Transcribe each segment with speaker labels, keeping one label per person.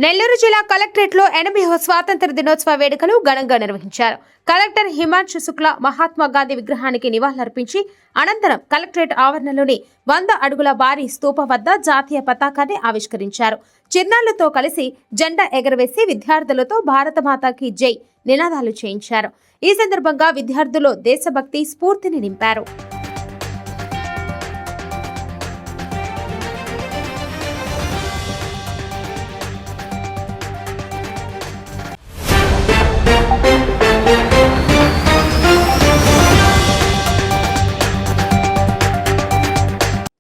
Speaker 1: నెల్లూరు జిల్లా కలెక్టరేట్ లో 80వ స్వాతంత్ర దినోత్సవ వేడుకలు ఘనంగా నిర్వహించారు. కలెక్టర్ హిమాంశు శుక్లా మహాత్మా గాంధీ విగ్రహానికి నివాళులర్పించి అనంతరం కలెక్టరేట్ ఆవరణలోని 100 అడుగుల భారీ స్తూపం వద్ద జాతీయ పతాకాన్ని ఆవిష్కరించారు. చిన్నారులతో కలిసి జెండా ఎగరవేసి విద్యార్థులతో భారత మాతాకి జై నినాదాలు చేయించారు. ఈ సందర్భంగా విద్యార్థులు దేశభక్తి స్ఫూర్తిని నింపారు.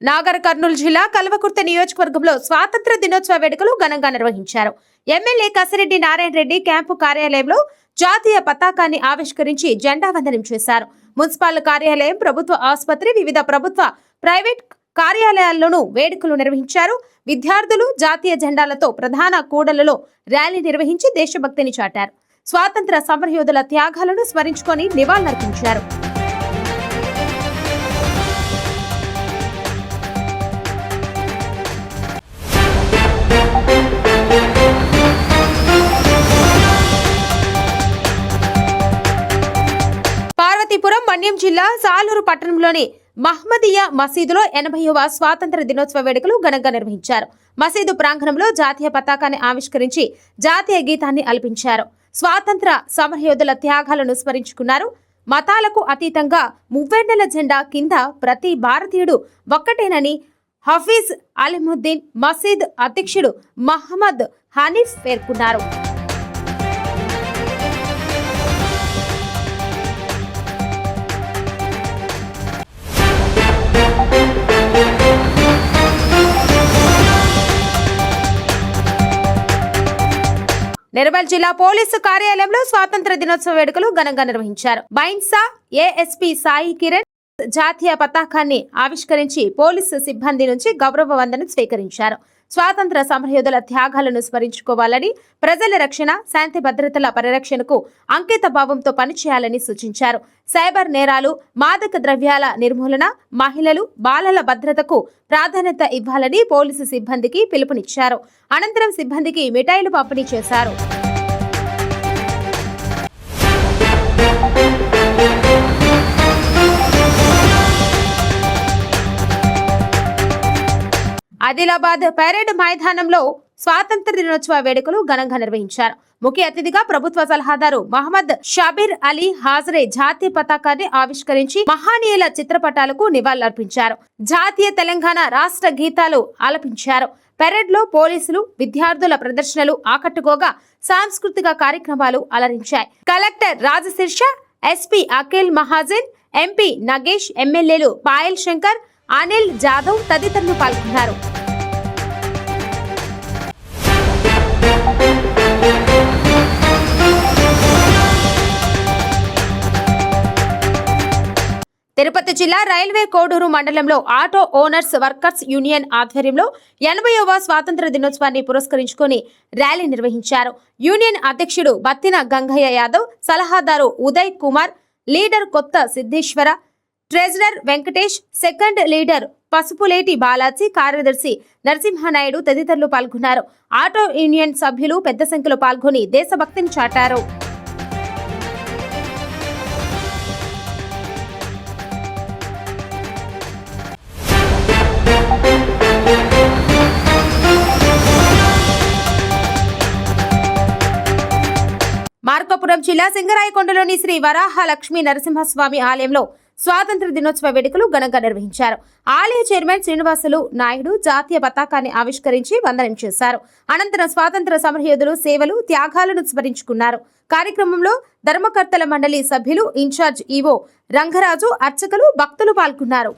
Speaker 1: నాగర్ కర్నూలు జిల్లా కల్వకుర్తి నియోజకవర్గంలో స్వాతంత్ర దినోత్సవ వేడుకలు ఘనంగా నిర్వహించారు. ఎమ్మెల్యే కసిరెడ్డి నారాయణ రెడ్డి క్యాంపు కార్యాలయంలో జాతీయ పతాకాన్ని ఆవిష్కరించి జెండా వందనం చేశారు. మున్సిపల్ కార్యాలయం, ప్రభుత్వ ఆసుపత్రి, వివిధ ప్రభుత్వ ప్రైవేట్ కార్యాలయాల్లోనూ వేడుకలు నిర్వహించారు. విద్యార్థులు జాతీయ జెండాలతో ప్రధాన కూడళ్లలో ర్యాలీ నిర్వహించి దేశభక్తిని చాటారు. స్వాతంత్ర సమరయోధుల త్యాగాలను స్మరించుకొని నివాళులర్పించారు. పార్వతీపురం మన్యం జిల్లా సాలూరు పట్టణంలోని మహ్మదియా మసీదులో 80వ స్వాతంత్ర దినోత్సవ వేడుకలు ఘనంగా నిర్వహించారు. మసీదు ప్రాంగణంలో జాతీయ పతాకాన్ని ఆవిష్కరించి జాతీయ గీతాన్ని ఆలపించారు. స్వాతంత్ర సమరయోధుల త్యాగాలను స్మరించుకున్నారు. మతాలకు అతీతంగా మువ్వెన్నెల జెండా కింద ప్రతి భారతీయుడు ఒక్కటేనని హఫీజ్ అలీముద్దీన్ మసీద్ అధ్యక్షుడు మహమ్మద్ హనీఫ్ పేర్కొన్నారు. నిర్మల్ జిల్లా పోలీసు కార్యాలయంలో స్వాతంత్ర దినోత్సవ వేడుకలు ఘనంగా నిర్వహించారు. బైన్సా ఏఎస్పీ సాయి కిరణ్ జాతీయ పతాకాన్ని ఆవిష్కరించి పోలీసు సిబ్బంది నుంచి గౌరవ వందనం స్వీకరించారు. స్వాతంత్ర సమరయోధుల త్యాగాలను స్మరించుకోవాలని, ప్రజల రక్షణ, శాంతి భద్రతల పరిరక్షణకు అంకిత భావంతో పనిచేయాలని సూచించారు. సైబర్ నేరాలు, మాదక ద్రవ్యాల నిర్మూలన, మహిళలు, బాలల భద్రతకు ప్రాధాన్యత ఇవ్వాలని పోలీసు సిబ్బందికి పిలుపునిచ్చారు. అనంతరం సిబ్బందికి మిఠాయిలు పంపిణీ చేశారు. ఆదిలాబాద్ పరేడ్ మైదానంలో స్వాతంత్ర దినోత్సవ వేడుకలు ఘనంగా నిర్వహించారు. ముఖ్య అతిథిగా ప్రభుత్వ సలహాదారు మహమ్మద్ షబీర్ అలీ హాజరై జాతీయ పతాకాన్ని ఆవిష్కరించి మహానీయుల చిత్రపటాలకు నివాళులర్పించారు. జాతీయ తెలంగాణ రాష్ట్ర గీతాలు ఆలపించారు. పెరేడ్ లో పోలీసులు, విద్యార్థుల ప్రదర్శనలు ఆకట్టుకోగా సాంస్కృతిక కార్యక్రమాలు అలరించాయి. Collector Rajasheersha, SP Akhil Mahajan, MP Nagesh, ఎమ్మెల్యేలు పాయల్ శంకర్, అనిల్ జాదవ్ తదితరులు పాల్గొన్నారు. తిరుపతి జిల్లా రైల్వే కోడూరు మండలంలో ఆటో ఓనర్స్ వర్కర్స్ యూనియన్ ఆధ్వర్యంలో 80వ స్వాతంత్ర దినోత్సవాన్ని పురస్కరించుకుని ర్యాలీ నిర్వహించారు. యూనియన్ అధ్యక్షుడు బత్తిన గంగయ్య యాదవ్, సలహాదారు ఉదయ్ కుమార్, లీడర్ కొత్త Siddheshwara, treasurer Venkatesh, second leader Pasupuleti Balaji, కార్యదర్శి నరసింహనాయుడు తదితరులు పాల్గొన్నారు. ఆటో యూనియన్ సభ్యులు పెద్ద సంఖ్యలో పాల్గొని దేశభక్తిని చాటారు. మార్కాపురం జిల్లా సింగరాయకొండలోని శ్రీ వరాహ లక్ష్మీ నరసింహస్వామి ఆలయంలో స్వాతంత్ర దినోత్సవ వేడుకలు ఘనంగా నిర్వహించారు. ఆలయ చైర్మన్ శ్రీనివాసులు నాయుడు జాతీయ పతాకాన్ని ఆవిష్కరించి వందనం చేశారు. అనంతరం స్వాతంత్ర సమరయోధులు సేవలు, త్యాగాలను స్మరించుకున్నారు. కార్యక్రమంలో ధర్మకర్తల మండలి సభ్యులు, ఇన్ఛార్జ్ ఈవో రంగరాజు, అర్చకులు, భక్తులు పాల్గొన్నారు.